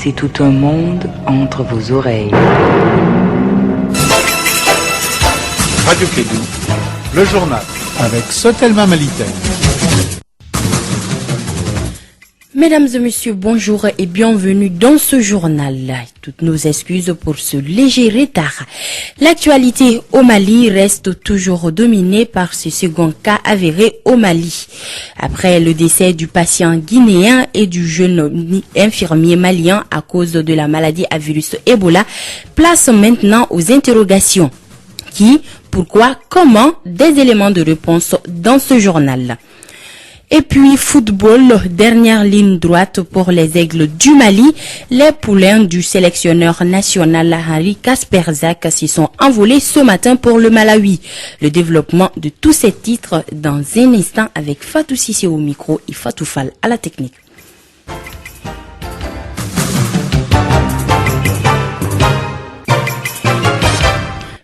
c'est tout un monde entre vos oreilles. Radio Kédou, le journal, avec Sotelma Malitel. Mesdames et messieurs, bonjour et bienvenue dans ce journal. Toutes nos excuses pour ce léger retard. L'actualité au Mali reste toujours dominée par ce second cas avéré au Mali. Après le décès du patient guinéen et du jeune infirmier malien à cause de la maladie à virus Ebola, place maintenant aux interrogations. Qui, pourquoi, comment, des éléments de réponse dans ce journal. Et puis football, dernière ligne droite pour les Aigles du Mali. Les poulains du sélectionneur national Henri Kasperzak s'y sont envolés ce matin pour le Malawi. Le développement de tous ces titres dans un instant avec Fatou Sissé au micro et Fatou Fall à la technique.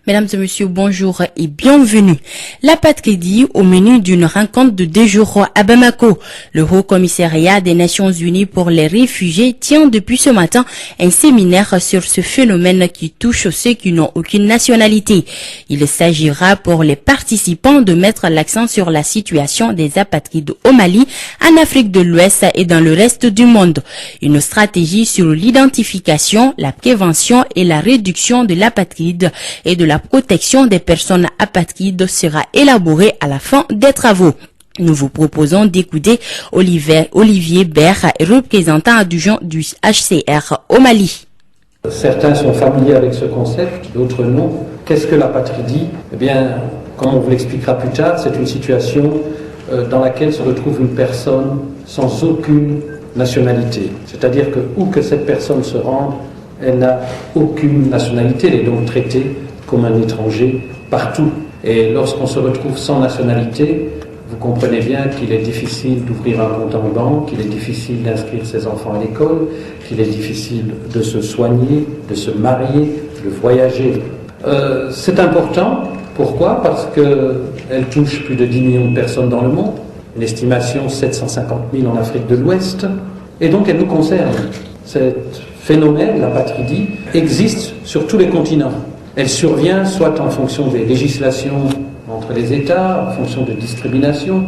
Mesdames et messieurs, bonjour et bienvenue. La patrie au menu d'une rencontre de 2 jours à Bamako. Le Haut Commissariat des Nations Unies pour les réfugiés tient depuis ce matin un séminaire sur ce phénomène qui touche ceux qui n'ont aucune nationalité. Il s'agira pour les participants de mettre l'accent sur la situation des apatrides au Mali, en Afrique de l'Ouest et dans le reste du monde. Une stratégie sur l'identification, la prévention et la réduction de l'apatride et de la protection des personnes apatrides sera élaborée à la fin des travaux. Nous vous proposons d'écouter Olivier Bert, représentant adjoint du HCR au Mali. Certains sont familiers avec ce concept, d'autres non. Qu'est-ce que l'apatridie ? Eh bien, comme on vous l'expliquera plus tard, c'est une situation dans laquelle se retrouve une personne sans aucune nationalité. C'est-à-dire que où que cette personne se rende, elle n'a aucune nationalité, elle est donc traitée comme un étranger partout. Et lorsqu'on se retrouve sans nationalité, vous comprenez bien qu'il est difficile d'ouvrir un compte en banque, qu'il est difficile d'inscrire ses enfants à l'école, qu'il est difficile de se soigner, de se marier, de voyager. C'est important. Pourquoi ? Parce qu'elle touche plus de 10 millions de personnes dans le monde, une estimation 750 000 en Afrique de l'Ouest, et donc elle nous concerne. Cet phénomène, l'apatridie, existe sur tous les continents. Elle survient soit en fonction des législations entre les États, en fonction de discrimination,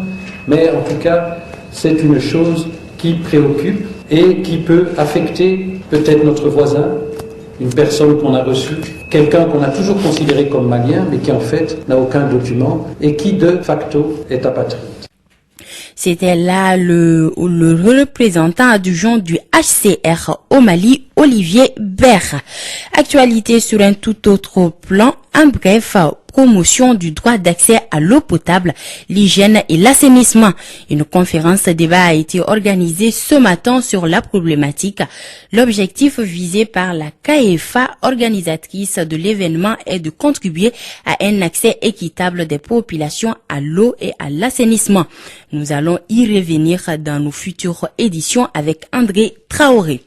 mais en tout cas, c'est une chose qui préoccupe et qui peut affecter peut-être notre voisin, une personne qu'on a reçue, quelqu'un qu'on a toujours considéré comme malien, mais qui en fait n'a aucun document et qui de facto est apatride. C'était là le représentant adjoint du HCR au Mali, Olivier Bert. Actualité sur un tout autre plan, en bref, promotion du droit d'accès à l'eau potable, l'hygiène et l'assainissement. Une conférence débat a été organisée ce matin sur la problématique. L'objectif visé par la CAEFA, organisatrice de l'événement, est de contribuer à un accès équitable des populations à l'eau et à l'assainissement. Nous allons y revenir dans nos futures éditions avec André Traoré.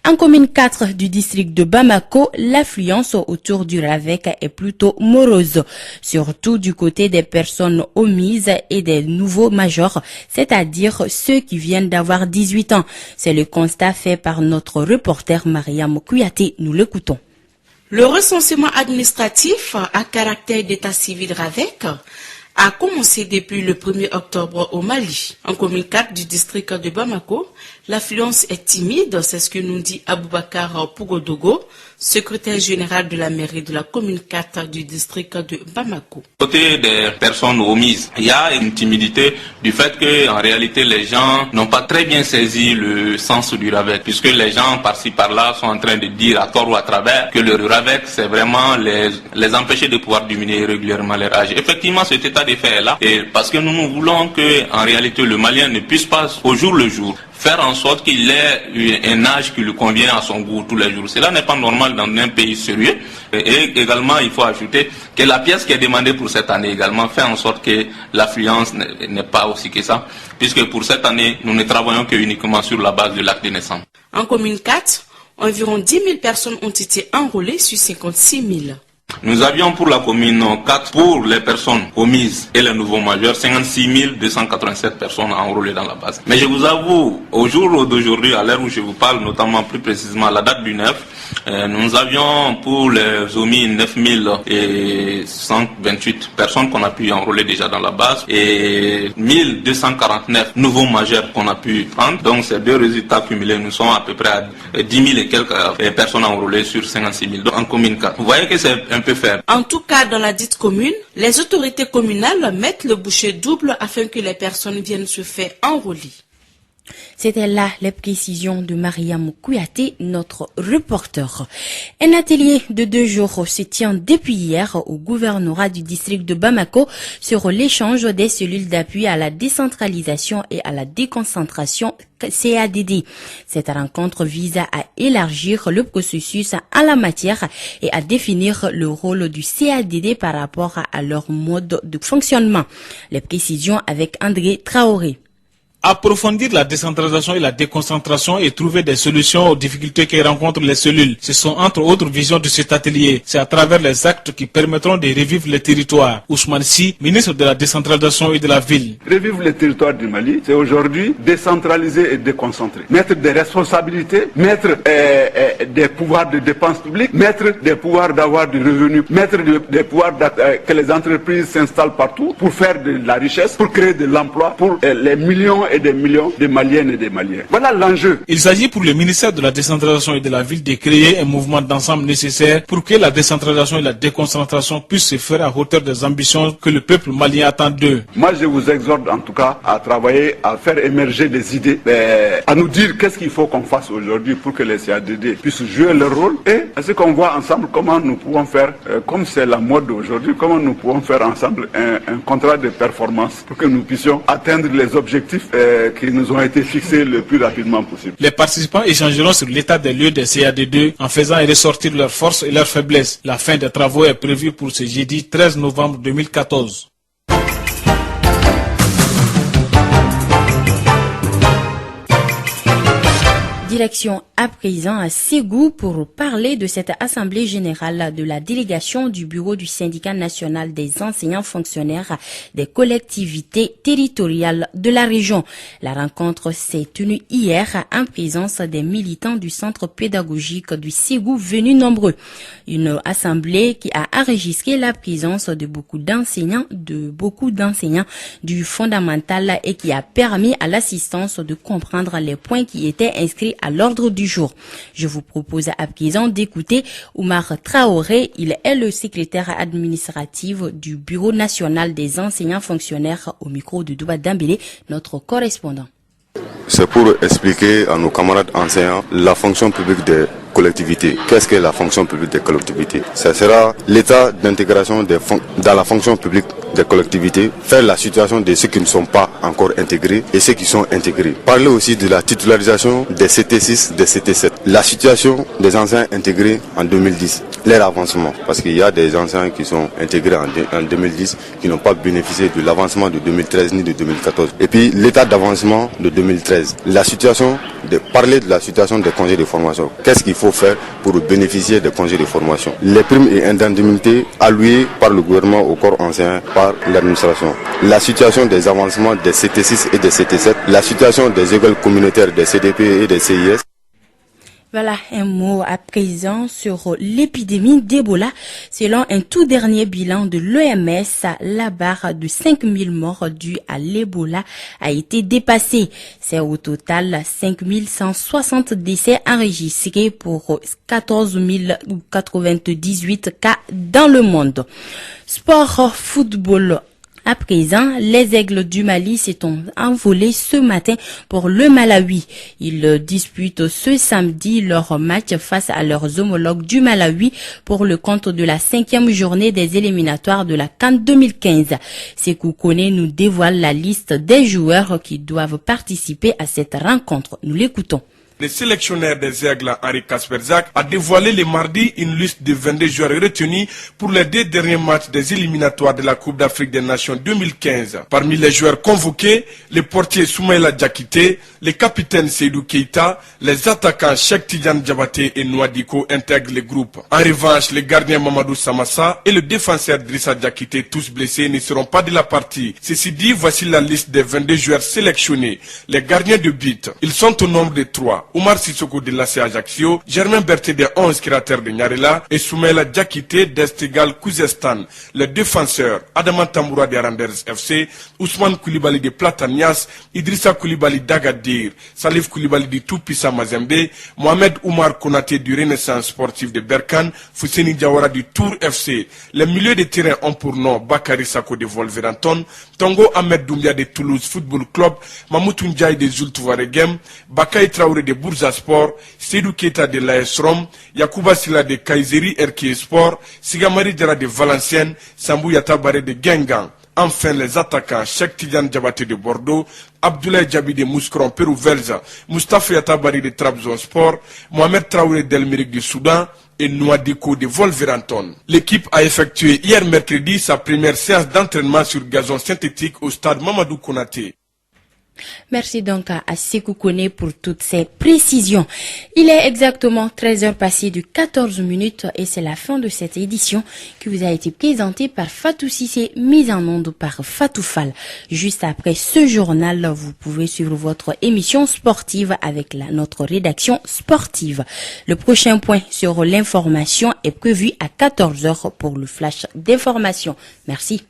En commune 4 du district de Bamako, l'affluence autour du Ravec est plutôt morose, surtout du côté des personnes omises et des nouveaux majors, c'est-à-dire ceux qui viennent d'avoir 18 ans. C'est le constat fait par notre reporter Mariam Kouyaté. Nous l'écoutons. Le recensement administratif à caractère d'état civil Ravec a commencé depuis le 1er octobre au Mali. En commune 4 du district de Bamako, l'affluence est timide, c'est ce que nous dit Aboubakar Pougodogo, secrétaire général de la mairie de la commune 4 du district de Bamako. Côté des personnes omises, il y a une timidité du fait que en réalité les gens n'ont pas très bien saisi le sens du RAVEC, puisque les gens par-ci par-là sont en train de dire à tort ou à travers que le RAVEC c'est vraiment les empêcher de pouvoir diminuer régulièrement leur âge. Effectivement, cet état de fait est là, et parce que nous voulons que en réalité le Malien ne puisse pas au jour le jour faire en sorte qu'il ait un âge qui lui convient à son goût tous les jours. Cela n'est pas normal dans un pays sérieux. Et également, il faut ajouter que la pièce qui est demandée pour cette année également fait en sorte que l'affluence n'est pas aussi que ça, puisque pour cette année, nous ne travaillons que uniquement sur la base de l'acte de naissance. En commune 4, environ 10 000 personnes ont été enrôlées sur 56 000. Nous avions pour la commune 4 pour les personnes omises et les nouveaux majeurs, 56 287 personnes enrôlées dans la base. Mais je vous avoue, au jour d'aujourd'hui, à l'heure où je vous parle, notamment plus précisément à la date du 9, nous avions pour les omis 9128 personnes qu'on a pu enrôler déjà dans la base et 1249 nouveaux majeurs qu'on a pu prendre. Donc ces deux résultats cumulés, nous sommes à peu près à 10 000 et quelques personnes enrôlées sur 56 000 en commune 4. Vous voyez que c'est un peu faible. En tout cas, dans la dite commune, les autorités communales mettent le bouchée double afin que les personnes viennent se faire enrôler. C'était là les précisions de Mariam Kouyaté, notre reporter. Un atelier de 2 jours se tient depuis hier au gouvernorat du district de Bamako sur l'échange des cellules d'appui à la décentralisation et à la déconcentration CADD. Cette rencontre vise à élargir le processus en la matière et à définir le rôle du CADD par rapport à leur mode de fonctionnement. Les précisions avec André Traoré. Approfondir la décentralisation et la déconcentration et trouver des solutions aux difficultés que rencontrent les cellules. Ce sont entre autres visions de cet atelier. C'est à travers les actes qui permettront de revivre les territoires. Ousmane Sy, ministre de la décentralisation et de la ville. Revivre les territoires du Mali, c'est aujourd'hui décentraliser et déconcentrer. Mettre des responsabilités, mettre des pouvoirs de dépenses publiques, mettre des pouvoirs d'avoir du revenu, mettre des pouvoirs que les entreprises s'installent partout pour faire de la richesse, pour créer de l'emploi, pour les millions et des millions de Maliennes et de Maliens. Voilà l'enjeu. Il s'agit pour le ministère de la décentralisation et de la ville de créer un mouvement d'ensemble nécessaire pour que la décentralisation et la déconcentration puissent se faire à hauteur des ambitions que le peuple malien attend d'eux. Moi, je vous exhorte en tout cas à travailler, à faire émerger des idées, à nous dire qu'est-ce qu'il faut qu'on fasse aujourd'hui pour que les CADD puissent jouer leur rôle et à ce qu'on voit ensemble comment nous pouvons faire, comme c'est la mode aujourd'hui, comment nous pouvons faire ensemble un contrat de performance pour que nous puissions atteindre les objectifs qui nous ont été fixés le plus rapidement possible. Les participants échangeront sur l'état des lieux des CADD en faisant ressortir leurs forces et leurs faiblesses. La fin des travaux est prévue pour ce jeudi 13 novembre 2014. Direction à présent à Ségou pour parler de cette assemblée générale de la délégation du bureau du syndicat national des enseignants fonctionnaires des collectivités territoriales de la région. La rencontre s'est tenue hier en présence des militants du centre pédagogique du Ségou venus nombreux. Une assemblée qui a enregistré la présence de beaucoup d'enseignants du fondamental et qui a permis à l'assistance de comprendre les points qui étaient inscrits à l'ordre du jour. Je vous propose à présent d'écouter Oumar Traoré. Il est le secrétaire administratif du Bureau national des enseignants fonctionnaires au micro de Douba Dambélé, notre correspondant. C'est pour expliquer à nos camarades enseignants la fonction publique des collectivités. Qu'est-ce que la fonction publique des collectivités? Ce sera l'état d'intégration dans la fonction publique des collectivités, faire la situation de ceux qui ne sont pas encore intégrés et ceux qui sont intégrés. Parler aussi de la titularisation des CT6, des CT7. La situation des enseignants intégrés en 2010, leur avancement. Parce qu'il y a des enseignants qui sont intégrés en 2010 qui n'ont pas bénéficié de l'avancement de 2013 ni de 2014. Et puis l'état d'avancement de 2013. Parler de la situation des congés de formation. Qu'est-ce qu'il faut faire pour bénéficier des congés de formation? Les primes et indemnités allouées par le gouvernement au corps enseignant par l'administration. La situation des avancements des CT6 et des CT7. La situation des écoles communautaires des CDP et des CIS. Voilà un mot à présent sur l'épidémie d'Ebola. Selon un tout dernier bilan de l'OMS, la barre de 5000 morts dues à l'Ebola a été dépassée. C'est au total 5160 décès enregistrés pour 14 098 cas dans le monde. Sport football. À présent, les Aigles du Mali s'est envolés ce matin pour le Malawi. Ils disputent ce samedi leur match face à leurs homologues du Malawi pour le compte de la 5e journée des éliminatoires de la CAN 2015. Sékou Kone nous dévoile la liste des joueurs qui doivent participer à cette rencontre. Nous l'écoutons. Le sélectionneur des Aigles, Henri Kasperzak, a dévoilé le mardi une liste de 22 joueurs retenus pour les 2 derniers matchs des éliminatoires de la Coupe d'Afrique des Nations 2015. Parmi les joueurs convoqués, les portiers Soumaïla Diakité, les capitaines Seydou Keita, les attaquants Cheikh Tidiane Diabaté et Nouadiko intègrent le groupe. En revanche, les gardiens Mamadou Samassa et le défenseur Drissa Diakité, tous blessés, ne seront pas de la partie. Ceci dit, voici la liste des 22 joueurs sélectionnés. Les gardiens de but, ils sont au nombre de 3. Oumar Sissoko de l'AC Ajaccio, Germain Berté des 11 créateurs de Nyarela et Soumaïla Diakité d'Estigal Kouzestan. Les défenseurs, Adama Tamboura de Randers FC, Ousmane Koulibaly de Platanias, Idrissa Koulibaly d'Agadir, Salif Koulibaly de Toupissa Mazembe, Mohamed Oumar Konaté du Renaissance Sportif de Berkane, Fousseni Diawara du Tour FC. Les milieux de terrain ont pour nom Bakary Sako de Wolverhampton, Tongo Ahmed Doumbia de Toulouse Football Club, Mamoutou Ndiaye de Zultuvaregem, Bakay Traoré de Bourza Sport, Seydou Keita de l'AS Rome, Yakouba Silla de Kayseri RK Sport, Sigamari Diarra de Valenciennes, Sambou Yatabare de Guingamp. Enfin, les attaquants Cheikh Tidiane Diabaté de Bordeaux, Abdoulaye Diaby de Mouscron Pérou Velza, Moustapha Yatabari de Trabzonspor, Mohamed Traoré d'Elmérique du Soudan et Nouadiko de Wolverhampton. L'équipe a effectué hier mercredi sa première séance d'entraînement sur gazon synthétique au stade Mamadou Konaté. Merci donc à Sékou Kone pour toutes ces précisions. Il est exactement 13h passées de 14 minutes et c'est la fin de cette édition qui vous a été présentée par Fatou Sissé, mise en onde par Fatou Fall. Juste après ce journal, vous pouvez suivre votre émission sportive avec notre rédaction sportive. Le prochain point sur l'information est prévu à 14h pour le flash d'information. Merci.